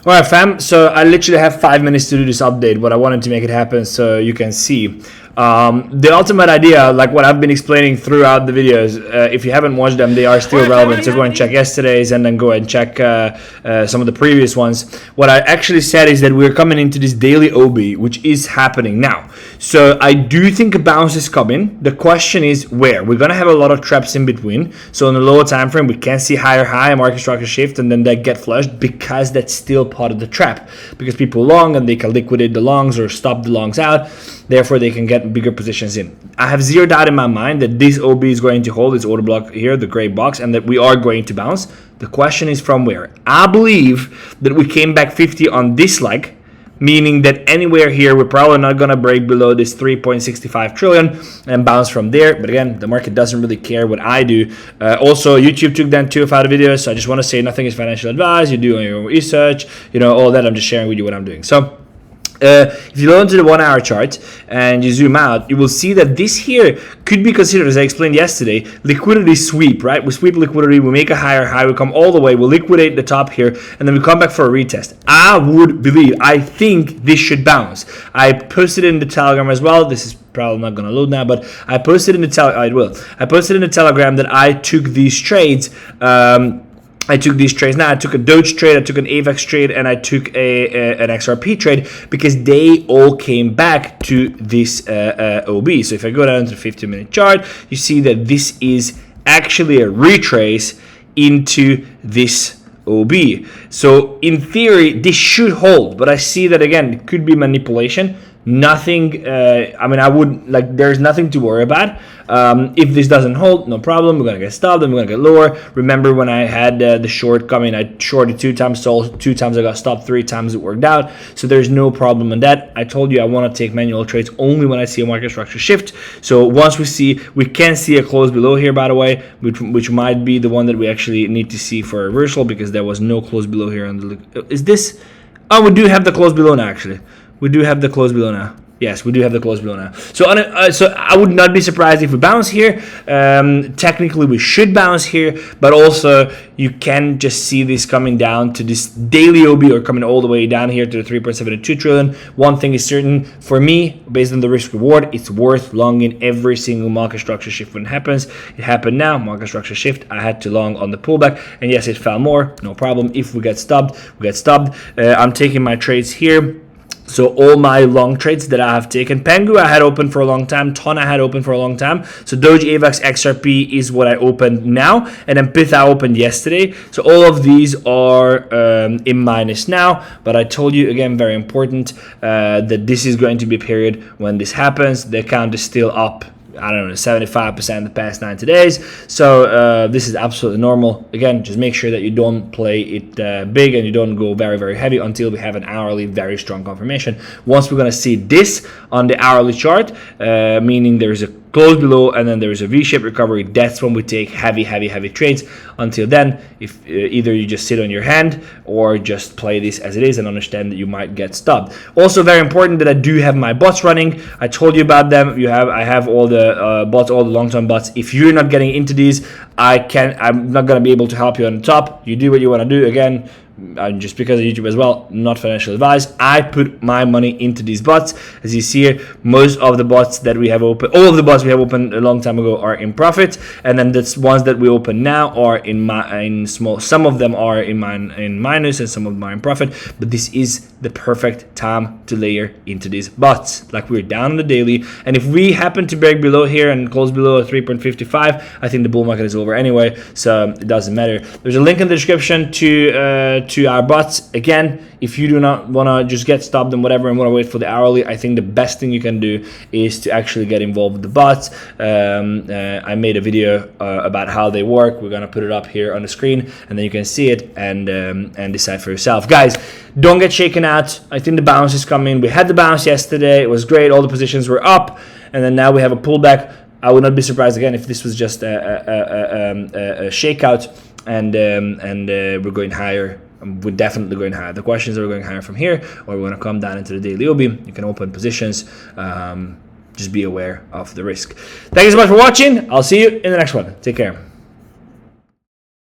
All right, fam. So I literally have 5 minutes to do this update, but I wanted to make it happen so you can see. The ultimate idea, like what I've been explaining throughout the videos, if you haven't watched them, they are still relevant. So go and check yesterday's and then go and check some of the previous ones. What I actually said is that we're coming into this daily OB, which is happening now. So I do think a bounce is coming. The question is where? We're going to have a lot of traps in between. So in the lower time frame, we can see higher high, market structure shift, and then they get flushed because that's still part of the trap. Because people long and they can liquidate the longs or stop the longs out. Therefore, they can get bigger positions in. I have zero doubt in my mind that this OB is going to hold its order block here, the gray box, and that we are going to bounce. The question is from where? I believe that we came back 50 on this leg, meaning that anywhere here, we're probably not going to break below this 3.65 trillion and bounce from there. But again, the market doesn't really care what I do. Also, YouTube took down 2 of our videos, so I just want to say nothing is financial advice. You do your own research, all that. I'm just sharing with you what I'm doing. So if you go into the 1 hour chart and you zoom out, you will see that this here could be considered, as I explained yesterday, liquidity sweep, right? We sweep liquidity, we make a higher high, we come all the way, we liquidate the top here, and then we come back for a retest. I think this should bounce. I posted it in the Telegram as well. This is probably not going to load now, but I posted in the I posted in the Telegram that I took these trades. I took these trades now. I took a Doge trade, I took an AVAX trade, and I took an XRP trade because they all came back to this OB. So if I go down to the 50-minute chart, you see that this is actually a retrace into this OB. So in theory, this should hold, but I see that again, it could be manipulation. Nothing, there's nothing to worry about. If this doesn't hold, no problem. We're going to get stopped and we're going to get lower. Remember when I had the short coming, I shorted 2 times, sold 2 times, I got stopped 3 times, it worked out. So there's no problem in that. I told you I want to take manual trades only when I see a market structure shift. So once we can see a close below here, by the way, which might be the one that we actually need to see for a reversal because there was no close below here. Is this? Oh, we do have the close below now, actually. We do have the close below now. Yes, we do have the close below now. So I would not be surprised if we bounce here. Technically, we should bounce here, but also you can just see this coming down to this daily OB or coming all the way down here to the 3.72 trillion. One thing is certain for me, based on the risk reward, it's worth longing every single market structure shift when it happens. It happened now, market structure shift. I had to long on the pullback, and yes, it fell more. No problem. If we get stopped, we get stopped. I'm taking my trades here. So all my long trades that I have taken, Pengu I had open for a long time, Ton I had open for a long time. So Doge, AVAX, XRP is what I opened now, and then Pyth I opened yesterday. So all of these are in minus now, but I told you again, very important, that this is going to be a period when this happens. The account is still up, I don't know, 75% the past 90 days. So this is absolutely normal. Again, just make sure that you don't play it big and you don't go very, very heavy until we have an hourly very strong confirmation. Once we're going to see this on the hourly chart, meaning there's a close below and then there's a V-shaped recovery, that's when we take heavy trades. Until then, if either you just sit on your hand or just play this as it is and understand that you might get stopped. Also very important that I do have my bots running. I told you about them. I have all the bots, all the long-term bots. If you're not getting into these, I'm not going to be able to help you on the top. You do what you want to do. Again, just because of YouTube as well, not financial advice. I put my money into these bots. As you see here, most of the bots that we have open, all of the bots we have opened a long time ago are in profit, and then the ones that we open now are in small. Some of them are in minus, and some of them are in profit. But this is the perfect time to layer into these bots. Like we're down on the daily, and if we happen to break below here and close below 3.55, I think the bull market is over anyway. So it doesn't matter. There's a link in the description to our bots. Again, if you do not want to just get stopped and whatever and want to wait for the hourly, I think the best thing you can do is to actually get involved with the bots. I made a video about how they work. We're going to put it up here on the screen, and then you can see it and decide for yourself. Guys, don't get shaken out. I think the bounce is coming. We had the bounce yesterday. It was great. All the positions were up, and then now we have a pullback. I would not be surprised again if this was just a shakeout and we're going higher. We're definitely going higher. The questions are we going higher from here, or we're going to come down into the daily OB. You can open positions. Just be aware of the risk. Thank you so much for watching. I'll see you in the next one. Take care.